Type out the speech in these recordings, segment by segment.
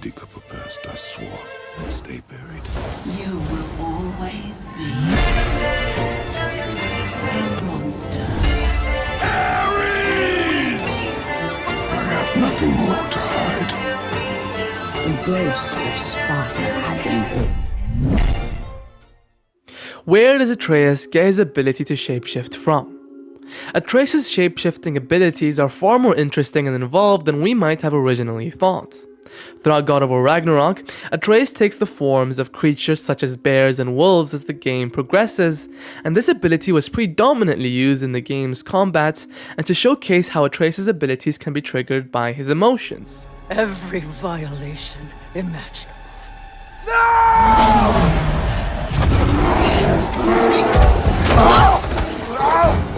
dig up a past I swore would stay buried. You will always be a monster. Ares! I have nothing more to hide. The ghost of Sparta had been born. Where does Atreus get his ability to shapeshift from? Atreus' shapeshifting abilities are far more interesting and involved than we might have originally thought. Throughout God of War Ragnarok, Atreus takes the forms of creatures such as bears and wolves as the game progresses, and this ability was predominantly used in the game's combat and to showcase how Atreus' abilities can be triggered by his emotions. Every violation imaginable.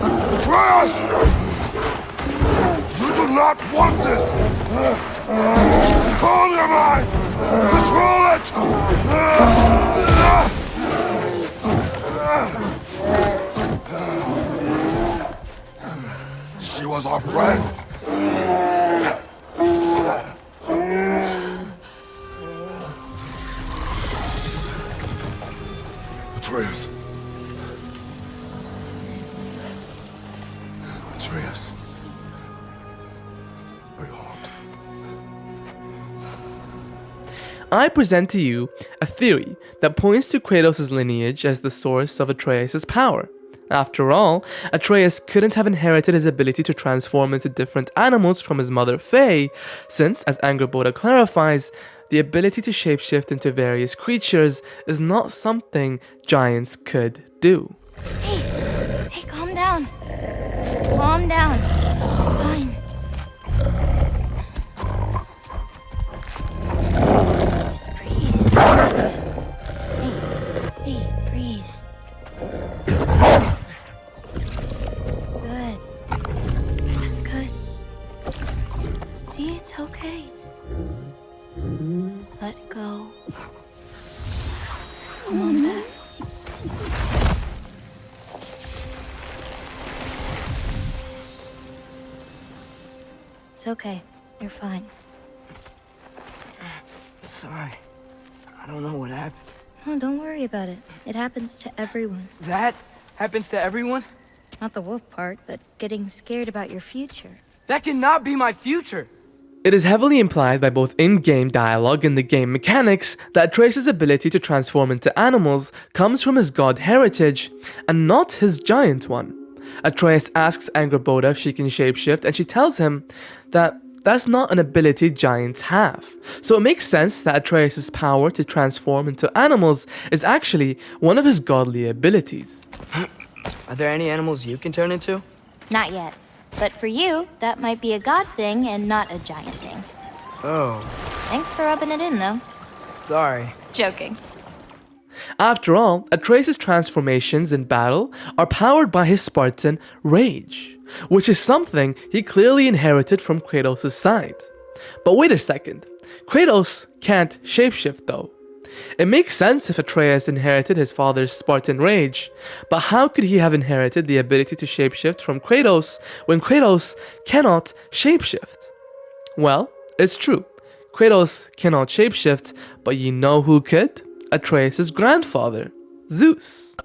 Atreus! You do not want this! Control your mind! Control it! She was our friend. Atreus. Atreus. Are you harmed? I present to you a theory that points to Kratos' lineage as the source of Atreus' power. After all, Atreus couldn't have inherited his ability to transform into different animals from his mother Faye, since, as Angerboda clarifies, the ability to shapeshift into various creatures is not something giants could do. Hey, calm down. Calm down. It's fine. Just breathe. Hey, breathe. Good. That's good. See, it's okay. Let go. Come on back. It's okay. You're fine. Sorry. I don't know what happened. Oh, don't worry about it. It happens to everyone. That happens to everyone? Not the wolf part, but getting scared about your future. That cannot be my future! It is heavily implied by both in-game dialogue and the game mechanics that Atreus' ability to transform into animals comes from his god heritage, and not his giant one. Atreus asks Angerboda if she can shapeshift, and she tells him that that's not an ability giants have. So it makes sense that Atreus' power to transform into animals is actually one of his godly abilities. Are there any animals you can turn into? Not yet. But for you, that might be a god thing and not a giant thing. Oh, Thanks for rubbing it in, though. sorry. Joking. After all, Atreus' transformations in battle are powered by his Spartan rage, which is something he clearly inherited from Kratos' side. But wait a second, Kratos can't shapeshift though. It makes sense if Atreus inherited his father's Spartan rage, but how could he have inherited the ability to shapeshift from Kratos when Kratos cannot shapeshift? Well, it's true, Kratos cannot shapeshift, but you know who could? Atreus' grandfather, Zeus.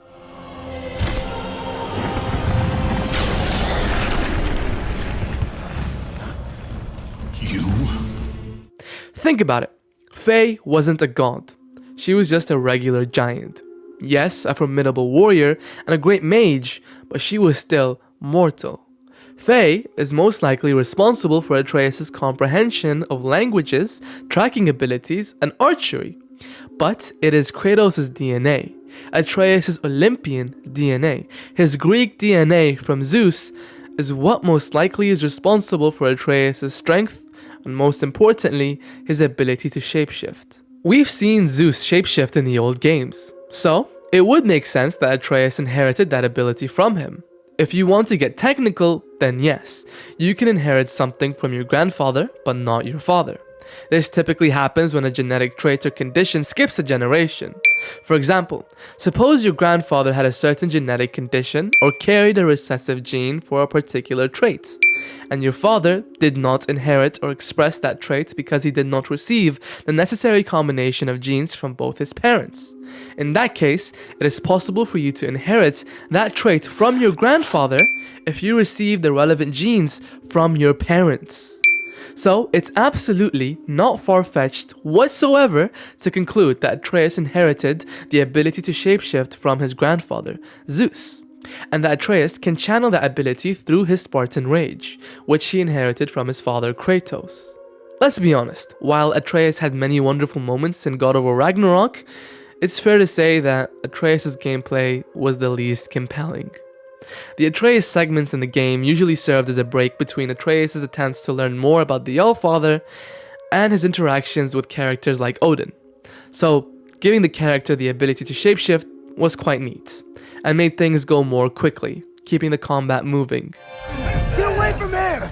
You? Think about it. Faye wasn't a god. She was just a regular giant. Yes, a formidable warrior and a great mage, but she was still mortal. Faye is most likely responsible for Atreus' comprehension of languages, tracking abilities, and archery. But it is Kratos' DNA, Atreus' Olympian DNA, his Greek DNA from Zeus, is what most likely is responsible for Atreus' strength, and most importantly, his ability to shapeshift. We've seen Zeus shapeshift in the old games, so it would make sense that Atreus inherited that ability from him. If you want to get technical, then yes, you can inherit something from your grandfather, but not your father. This typically happens when a genetic trait or condition skips a generation. For example, suppose your grandfather had a certain genetic condition or carried a recessive gene for a particular trait, and your father did not inherit or express that trait because he did not receive the necessary combination of genes from both his parents. In that case, it is possible for you to inherit that trait from your grandfather if you receive the relevant genes from your parents. So, it's absolutely not far-fetched whatsoever to conclude that Atreus inherited the ability to shapeshift from his grandfather, Zeus, and that Atreus can channel that ability through his Spartan rage, which he inherited from his father Kratos. Let's be honest, while Atreus had many wonderful moments in God of War Ragnarok, it's fair to say that Atreus' gameplay was the least compelling. The Atreus segments in the game usually served as a break between Atreus' attempts to learn more about the Allfather and his interactions with characters like Odin. So, giving the character the ability to shapeshift was quite neat, and made things go more quickly, keeping the combat moving. Get away from him!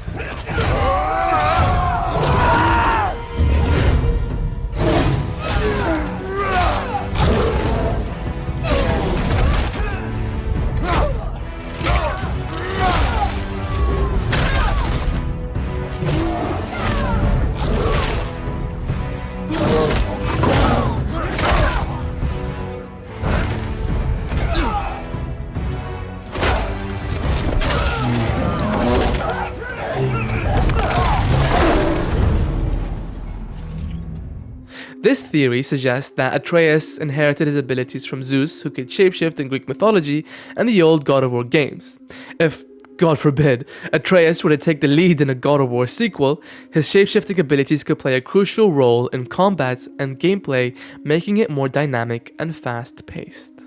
This theory suggests that Atreus inherited his abilities from Zeus, who could shapeshift in Greek mythology and the old God of War games. If, God forbid, Atreus were to take the lead in a God of War sequel, his shapeshifting abilities could play a crucial role in combat and gameplay, making it more dynamic and fast-paced.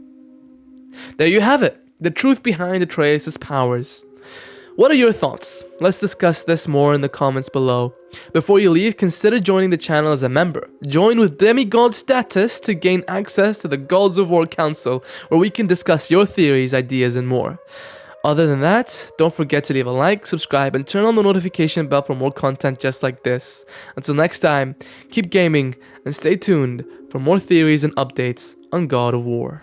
There you have it, the truth behind Atreus' powers. What are your thoughts? Let's discuss this more in the comments below. Before you leave, consider joining the channel as a member. Join with demigod status to gain access to the Gods of War Council, where we can discuss your theories, ideas, and more. Other than that, don't forget to leave a like, subscribe, and turn on the notification bell for more content just like this. Until next time, keep gaming and stay tuned for more theories and updates on God of War.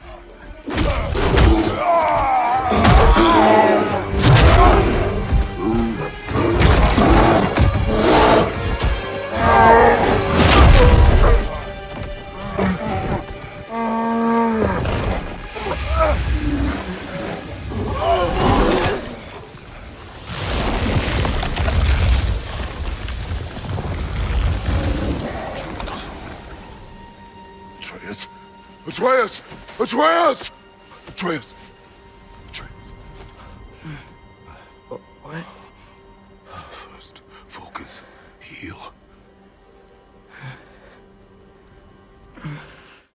Atreus! Atreus! Atreus! Atreus!